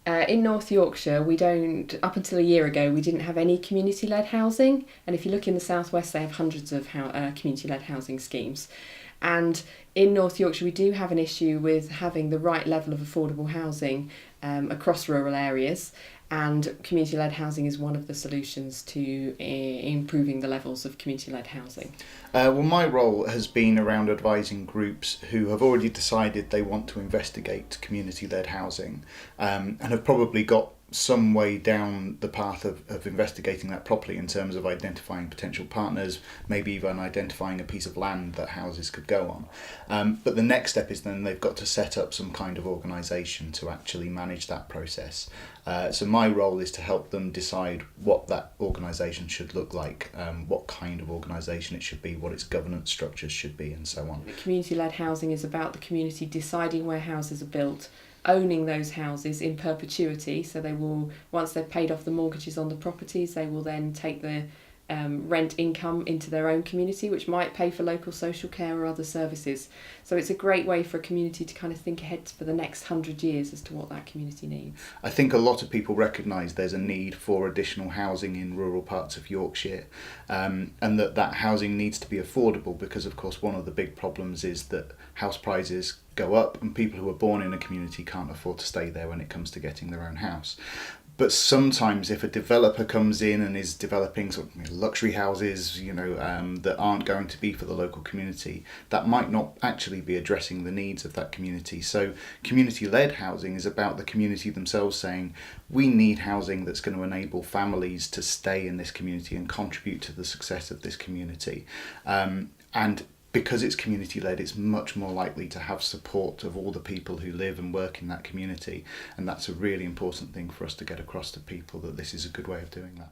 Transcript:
In North Yorkshire, we don't, up until a year ago, we didn't have any community-led housing. And if you look in the southwest, they have hundreds of community-led housing schemes. And in North Yorkshire, we do have an issue with having the right level of affordable housing across rural areas. And community-led housing is one of the solutions to improving the levels of community-led housing. Well, my role has been around advising groups who have already decided they want to investigate community-led housing and have probably got some way down the path of investigating that properly in terms of identifying potential partners, maybe even identifying a piece of land that houses could go on. But the next step is then they've got to set up some kind of organisation to actually manage that process. So my role is to help them decide what that organisation should look like, what kind of organisation it should be, what its governance structures should be, and so on. Community-led housing is about the community deciding where houses are built, owning those houses in perpetuity, so they will, once they've paid off the mortgages on the properties, they will then take the rent income into their own community, which might pay for local social care or other services. So it's a great way for a community to kind of think ahead for the next 100 years as to what that community needs. I think a lot of people recognise there's a need for additional housing in rural parts of Yorkshire, and that housing needs to be affordable, because of course one of the big problems is that house prices go up and people who are born in a community can't afford to stay there when it comes to getting their own house. But sometimes if a developer comes in and is developing sort of luxury houses, that aren't going to be for the local community, that might not actually be addressing the needs of that community. So community-led housing is about the community themselves saying, we need housing that's going to enable families to stay in this community and contribute to the success of this community. And because it's community-led, it's much more likely to have support of all the people who live and work in that community. And that's a really important thing for us to get across to people, that this is a good way of doing that.